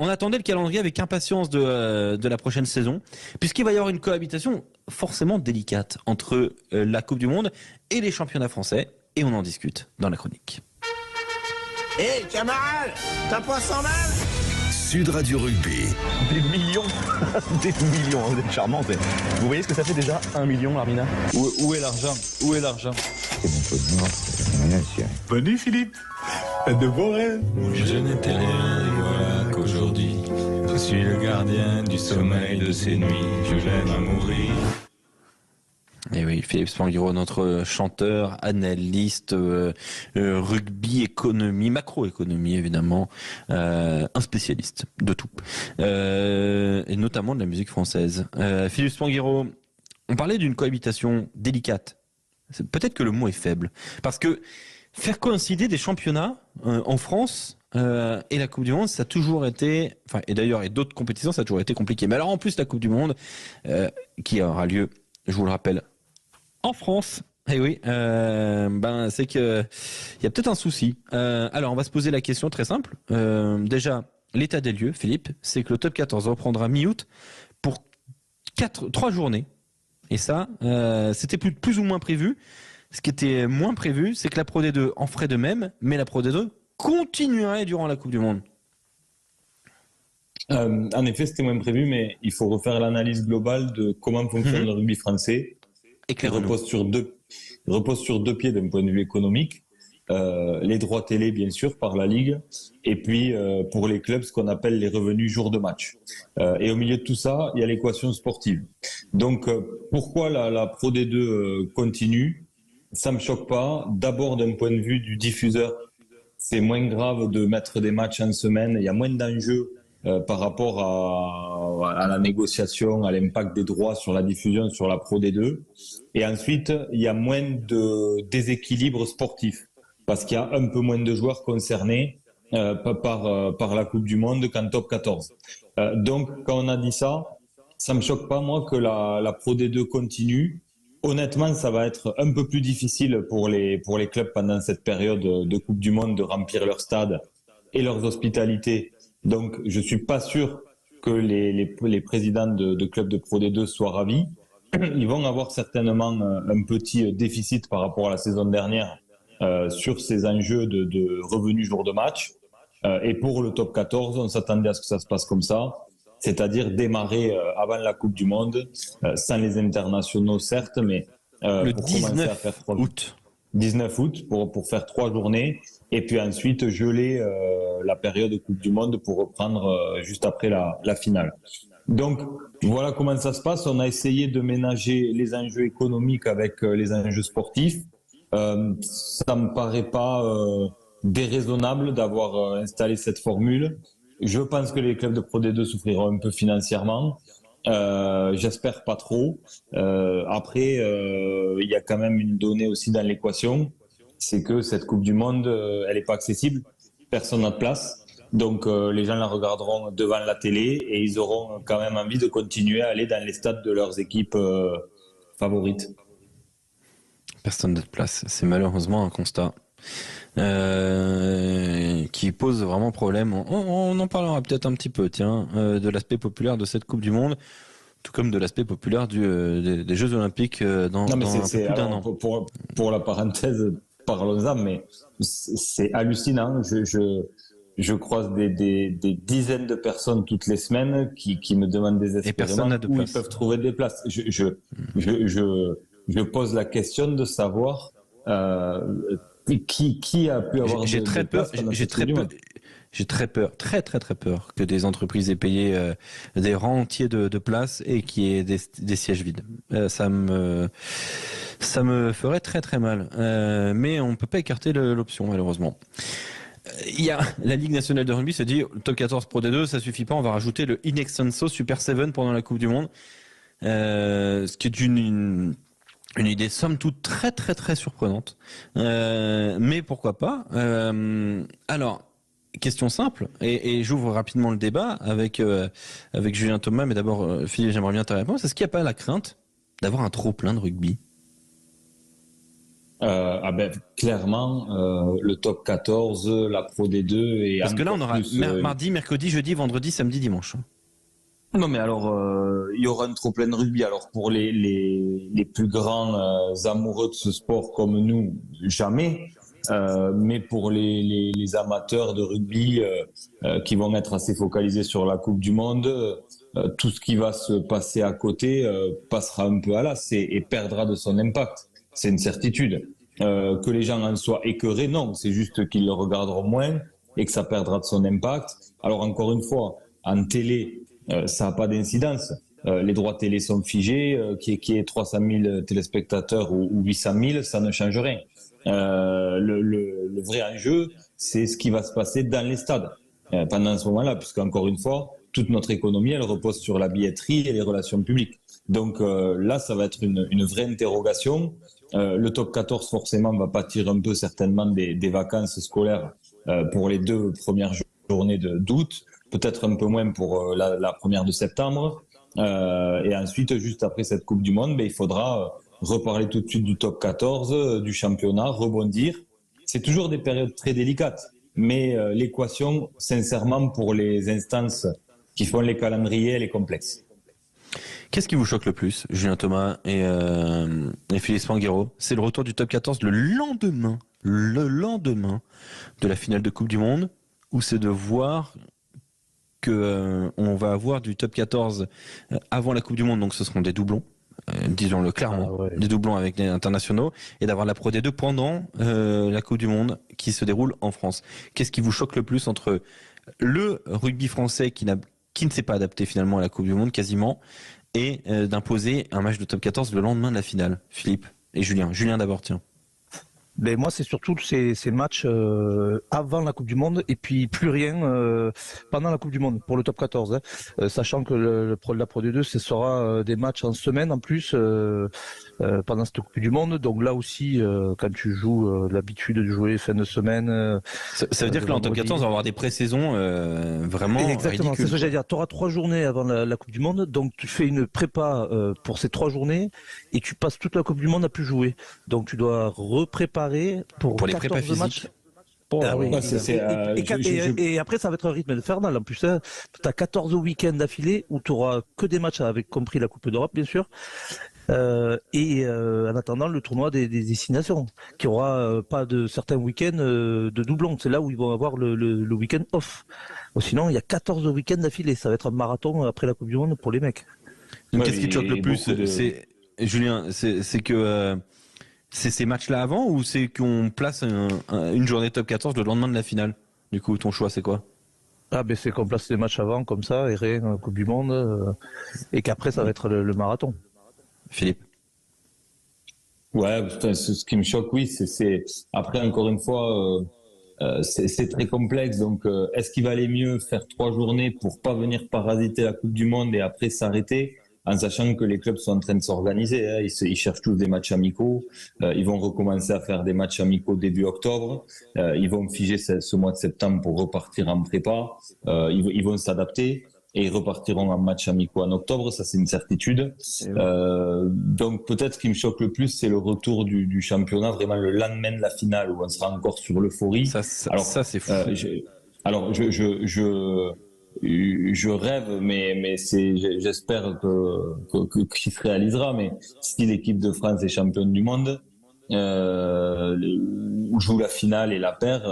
On attendait le calendrier avec impatience de la prochaine saison, puisqu'il va y avoir une cohabitation forcément délicate entre la Coupe du Monde et les championnats français, et on en discute dans la chronique. Hé, camarade, t'as pas 100 balles? Sud Radio Rugby. Des millions, des millions, vous êtes charmante. Vous voyez ce que ça fait déjà 1 million, Armina? Où est l'argent? Où est l'argent? C'est mon peu de mort, c'est rien, chien. Bonne nuit, Philippe. Faites de beaux rêves. Je n'étais rien et voilà qu'aujourd'hui, je suis le gardien du sommeil de ces nuits. Je l'aime à mourir. Et oui, Philippe Spanghero, notre chanteur, analyste, rugby, économie, macroéconomie évidemment, un spécialiste de tout, et notamment de la musique française. Philippe Spanghero, on parlait d'une cohabitation délicate. Peut-être que le mot est faible, parce que faire coïncider des championnats en France et la Coupe du Monde, ça a toujours été, enfin, et d'ailleurs, et d'autres compétitions, ça a toujours été compliqué. Mais alors en plus, la Coupe du Monde, qui aura lieu, je vous le rappelle, en France. Eh oui, c'est que il y a peut-être un souci. Alors, on va se poser la question très simple. Déjà, l'état des lieux, Philippe, c'est que le top 14 reprendra mi-août pour 3 journées. Et ça, c'était plus ou moins prévu. Ce qui était moins prévu, c'est que la Pro D2 en ferait de même, mais la Pro D2 continuerait durant la Coupe du Monde. En effet, c'était moins prévu, mais il faut refaire l'analyse globale de comment fonctionne le rugby français. Il repose sur deux pieds d'un point de vue économique. Les droits télé, bien sûr, par la Ligue, et puis pour les clubs, ce qu'on appelle les revenus jour de match. Et au milieu de tout ça, il y a l'équation sportive. Donc, pourquoi la Pro D2 continue? Ça me choque pas. D'abord, d'un point de vue du diffuseur, c'est moins grave de mettre des matchs en semaine. Il y a moins d'enjeux par rapport à la négociation, à l'impact des droits sur la diffusion sur la Pro D2. Et ensuite, il y a moins de déséquilibre sportif parce qu'il y a un peu moins de joueurs concernés par la Coupe du Monde qu'en top 14. Donc, quand on a dit ça, ça me choque pas, moi, que la Pro D2 continue. Honnêtement, ça va être un peu plus difficile pour les clubs pendant cette période de Coupe du Monde de remplir leur stade et leurs hospitalités. Donc, je suis pas sûr que les présidents de clubs de Pro D2 soient ravis. Ils vont avoir certainement un petit déficit par rapport à la saison dernière sur ces enjeux de revenus jour de match. Et pour le top 14, on s'attendait à ce que ça se passe comme ça, c'est-à-dire démarrer avant la Coupe du Monde, sans les internationaux certes, mais le pour 19 commencer à faire 19 août pour faire 3 journées, et puis ensuite geler la période de Coupe du Monde pour reprendre juste après la finale. Donc voilà comment ça se passe. On a essayé de ménager les enjeux économiques avec les enjeux sportifs. Ça me paraît pas déraisonnable d'avoir installé cette formule. Je pense que les clubs de Pro D2 souffriront un peu financièrement. J'espère pas trop. Après, il y a quand même une donnée aussi dans l'équation, c'est que cette Coupe du Monde, elle est pas accessible. Personne n'a de place. Donc les gens la regarderont devant la télé et ils auront quand même envie de continuer à aller dans les stades de leurs équipes favorites. Personne n'a de place. C'est malheureusement un constat qui pose vraiment problème. On en parlera peut-être un petit peu, de l'aspect populaire de cette Coupe du Monde, tout comme de l'aspect populaire des Jeux Olympiques dans un peu plus d'un an. Pour la parenthèse, parlons-en, mais c'est hallucinant. Je croise des dizaines de personnes toutes les semaines qui me demandent désespérément où ils peuvent trouver des places. Je pose la question de savoir qui a pu avoir j'ai très peur que des entreprises aient payé des rangs entiers de places et qu'il y ait des sièges vides. Ça me ferait très très mal. Mais on peut pas écarter l'option malheureusement. Il y a la Ligue nationale de rugby se dit le top 14 Pro D2 ça suffit pas, on va rajouter le In Extenso Super 7 pendant la Coupe du Monde, ce qui est une idée somme toute très très très surprenante, mais pourquoi pas. Alors question simple et j'ouvre rapidement le débat avec Julien Thomas, mais d'abord Philippe, j'aimerais bien ta réponse. Est-ce qu'il n'y a pas la crainte d'avoir un trop plein de rugby? Clairement, le top 14, la Pro D2 et parce que là on aura plus, mardi, mercredi, jeudi, vendredi, samedi, dimanche. Non, mais alors, il y aura un trop plein de rugby. Alors, pour les plus grands amoureux de ce sport comme nous, jamais. Mais pour les amateurs de rugby qui vont être assez focalisés sur la Coupe du Monde, tout ce qui va se passer à côté passera un peu à l'as et perdra de son impact. C'est une certitude. Que les gens en soient écœurés, non. C'est juste qu'ils le regarderont moins et que ça perdra de son impact. Alors, encore une fois, en télé, ça n'a pas d'incidence. Les droits télé sont figés, qu'il y ait 300 000 téléspectateurs ou 800 000, ça ne change rien. Le vrai enjeu, c'est ce qui va se passer dans les stades pendant ce moment-là, puisqu'encore une fois, toute notre économie, elle repose sur la billetterie et les relations publiques. Donc là, ça va être une vraie interrogation. Le top 14, forcément, va pâtir un peu certainement des vacances scolaires pour les 2 premières journées d'août. Peut-être un peu moins pour la première de septembre. Et ensuite, juste après cette Coupe du Monde, il faudra reparler tout de suite du top 14, du championnat, rebondir. C'est toujours des périodes très délicates. Mais l'équation, sincèrement, pour les instances qui font les calendriers, elle est complexe. Qu'est-ce qui vous choque le plus, Julien Thomas et Philippe Spanghero? C'est le retour du top 14 le lendemain de la finale de Coupe du Monde, ou c'est de voir que on va avoir du top 14 avant la Coupe du Monde, donc ce seront des doublons, disons-le clairement, des doublons avec les internationaux, et d'avoir la Pro D2 pendant la Coupe du Monde qui se déroule en France. Qu'est-ce qui vous choque le plus entre le rugby français qui ne s'est pas adapté finalement à la Coupe du Monde quasiment, et d'imposer un match de top 14 le lendemain de la finale? Philippe et Julien. Julien d'abord, tiens. Ben moi, c'est surtout ces matchs avant la Coupe du Monde et puis plus rien pendant la Coupe du Monde pour le top 14. Sachant que la Pro D2, ce sera des matchs en semaine en plus pendant cette Coupe du Monde. Donc là aussi, quand tu joues l'habitude de jouer fin de semaine... ça veut dire que là, en top 14, on va avoir des pré-saisons vraiment exactement, ridicules. c'est ce que j'allais dire. Tu auras 3 journées avant la Coupe du Monde. Donc tu fais une prépa pour ces 3 journées et tu passes toute la Coupe du Monde à plus jouer. Donc tu dois repréparer pour les prépas physiques. Matchs. Et après, ça va être un rythme infernal. En plus, tu as 14 week-ends d'affilée où tu auras que des matchs, avec compris la Coupe d'Europe, bien sûr. En attendant le tournoi des destinations, qui aura pas de certains week-ends de doublons. C'est là où ils vont avoir le week-end off. Sinon, il y a 14 week-ends d'affilée. Ça va être un marathon après la Coupe du Monde pour les mecs. Donc, qu'est-ce qui te choque le plus, Julien, c'est que c'est ces matchs-là avant, ou c'est qu'on place une journée top 14 le lendemain de la finale? Du coup, ton choix, c'est quoi? C'est qu'on place les matchs avant, comme ça, et rien, Coupe du Monde, et qu'après, ça va être le marathon. Philippe? Ouais, ce qui me choque, oui, c'est après, encore une fois, c'est très complexe. Donc, est-ce qu'il valait mieux faire 3 journées pour pas venir parasiter la Coupe du Monde et après s'arrêter, en sachant que les clubs sont en train de s'organiser, hein, ils cherchent tous des matchs amicaux, ils vont recommencer à faire des matchs amicaux début octobre, ils vont figer ce mois de septembre pour repartir en prépa, ils vont s'adapter et ils repartiront en matchs amicaux en octobre, ça c'est une certitude. Donc peut-être ce qui me choque le plus, c'est le retour du championnat vraiment le lendemain de la finale, où on sera encore sur l'euphorie. Ça c'est fou. Je rêve, mais j'espère qu'il se réalisera. Mais si l'équipe de France est championne du monde, joue la finale et la perd,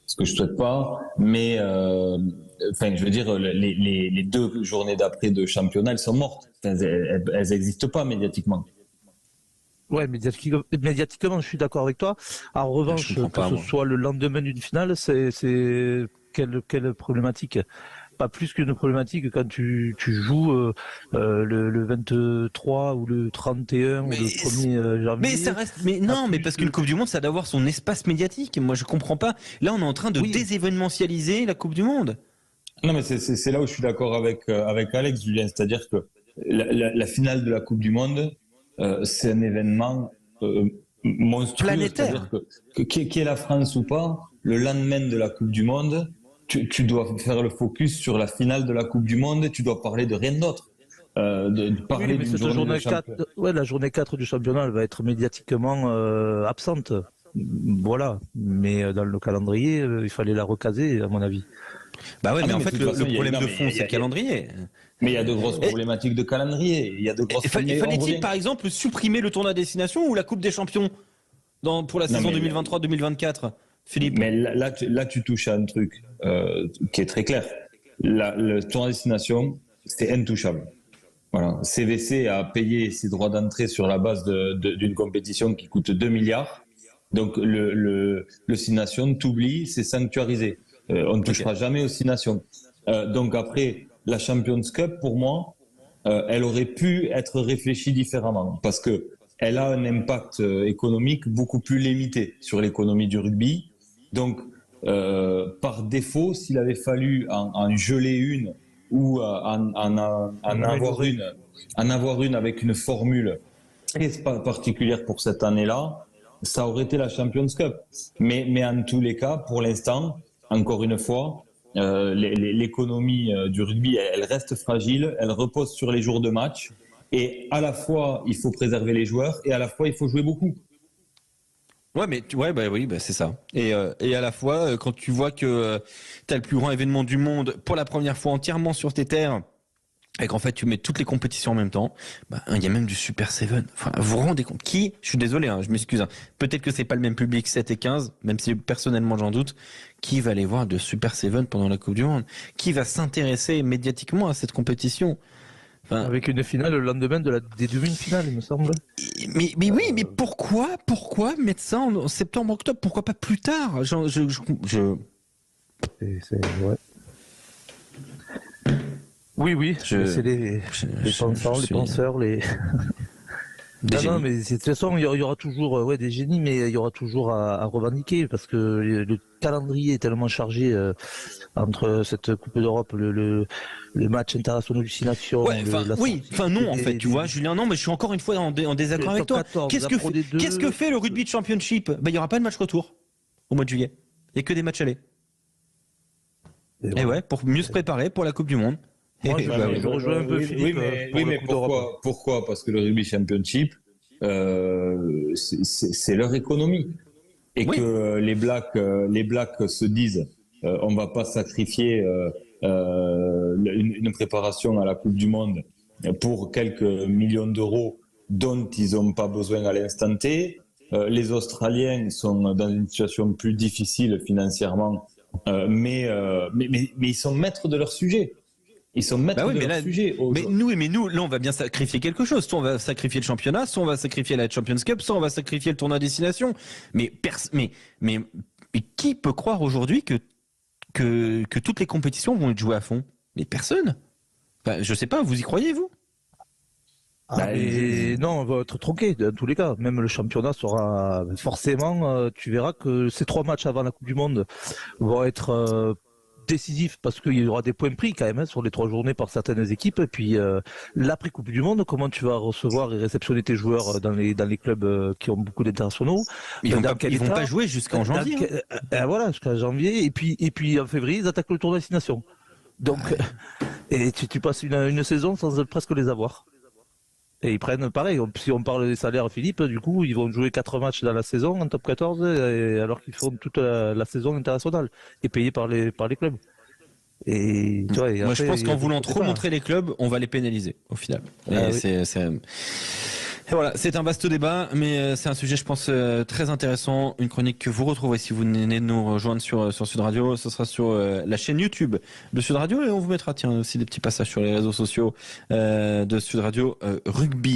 ce que je souhaite pas. Mais je veux dire, les 2 journées d'après de championnat, elles sont mortes. Elles n'existent pas médiatiquement. Ouais, médiatiquement, je suis d'accord avec toi. En revanche, ce soit le lendemain d'une finale, c'est quelle problématique? Pas plus qu'une problématique quand tu joues le 23 ou le 31 ou le 1er janvier. Mais ça reste. Mais non, mais parce qu'une Coupe du Monde, ça doit avoir son espace médiatique. Moi, je comprends pas. Là, on est en train de désévénementialiser la Coupe du Monde. Non, mais c'est là où je suis d'accord avec Alex, Julien. C'est-à-dire que la finale de la Coupe du Monde, c'est un événement monstrueux. Planétaire. Qui est la France ou pas, le lendemain de la Coupe du Monde, tu dois faire le focus sur la finale de la Coupe du Monde et tu dois parler de rien d'autre. de parler mais d'une cette journée 4, championnat. la journée 4 du championnat, elle va être médiatiquement absente. Voilà. Mais dans le calendrier, il fallait la recaser, à mon avis. Bah ouais, mais en mais fait, de toute façon, le problème de fond, c'est le calendrier. Mais il y a de grosses problématiques de calendrier. Il y a de grosses Fallait-il, par exemple, supprimer le tournoi à destination ou la Coupe des Champions pour la saison 2023-2024, Philippe? Mais là, tu touches à un truc qui est très clair. Le tournoi à destination, c'est intouchable. Voilà. CVC a payé ses droits d'entrée sur la base d'une compétition qui coûte 2 milliards. Donc, le Six Nations t'oublie, c'est sanctuarisé. On ne touchera jamais aux Six Nations. Donc après, la Champions Cup, pour moi, elle aurait pu être réfléchie différemment parce que elle a un impact économique beaucoup plus limité sur l'économie du rugby. Donc, par défaut, s'il avait fallu en geler une ou en avoir une avec une formule très particulière pour cette année-là, ça aurait été la Champions Cup. Mais en tous les cas, pour l'instant, encore une fois, l'économie du rugby, elle reste fragile, elle repose sur les jours de match. Et à la fois, il faut préserver les joueurs et à la fois, il faut jouer beaucoup. Ouais, mais c'est ça. Et à la fois, quand tu vois que tu as le plus grand événement du monde pour la première fois entièrement sur tes terres, et qu'en fait tu mets toutes les compétitions en même temps, il y a même du Super 7. Enfin, vous vous rendez compte je suis désolé, je m'excuse. Peut-être que c'est pas le même public 7 et 15, même si personnellement j'en doute. Qui va aller voir de Super 7 pendant la Coupe du Monde? Qui va s'intéresser médiatiquement à cette compétition? Avec une finale le lendemain des demi-finales, il me semble. Mais oui, mais pourquoi mettre ça en septembre, octobre? Pourquoi pas plus tard? C'est ouais. Oui, c'est les penseurs, les... Non, mais de toute façon, il y aura toujours des génies, mais il y aura toujours à revendiquer, parce que le calendrier est tellement chargé entre cette Coupe d'Europe, les matchs internationaux du Six Nations... en fait, tu vois, Julien, non, mais je suis encore une fois en désaccord avec toi. Qu'est-ce que fait le rugby championship? Il n'y aura pas de match retour au mois de juillet. Il n'y a que des matchs allés. Et ouais, pour mieux se préparer pour la Coupe du Monde. Moi, je rejoins un peu Philippe. Mais pourquoi? Parce que le Rugby Championship, c'est leur économie. Et que les Blacks se disent on va pas sacrifier une préparation à la Coupe du Monde pour quelques millions d'euros dont ils n'ont pas besoin à l'instant T. Les Australiens sont dans une situation plus difficile financièrement, mais ils sont maîtres de leur sujet. Ils sont maîtres de leur sujet. Mais nous, là, on va bien sacrifier quelque chose. Soit on va sacrifier le championnat, soit on va sacrifier la Champions Cup, soit on va sacrifier le tournoi à destination. Mais qui peut croire aujourd'hui que toutes les compétitions vont être jouées à fond? Mais personne. Je sais pas, vous y croyez, vous? Non, on va être tronqué dans tous les cas. Même le championnat sera forcément. Tu verras que ces 3 matchs avant la Coupe du Monde vont être décisifs parce qu'il y aura des points pris quand même sur les 3 journées par certaines équipes. Et puis l'après Coupe du Monde, comment tu vas recevoir et réceptionner tes joueurs dans les clubs qui ont beaucoup d'internationaux? Ils vont pas jouer jusqu'en janvier. Voilà, jusqu'en janvier. Et puis en février, ils attaquent le tournoi de destination. Donc, et tu passes une saison sans presque les avoir. Et ils prennent, pareil, si on parle des salaires, Philippe, du coup, ils vont jouer 4 matchs dans la saison en top 14, alors qu'ils font toute la saison internationale, et payés par les clubs. Et, tu vois, moi, je pense qu'en voulant trop montrer les clubs, on va les pénaliser, au final. Et voilà, c'est un vaste débat, mais c'est un sujet, je pense, très intéressant. Une chronique que vous retrouverez si vous venez de nous rejoindre sur Sud Radio. Ce sera sur la chaîne YouTube de Sud Radio, et on vous mettra aussi des petits passages sur les réseaux sociaux de Sud Radio Rugby.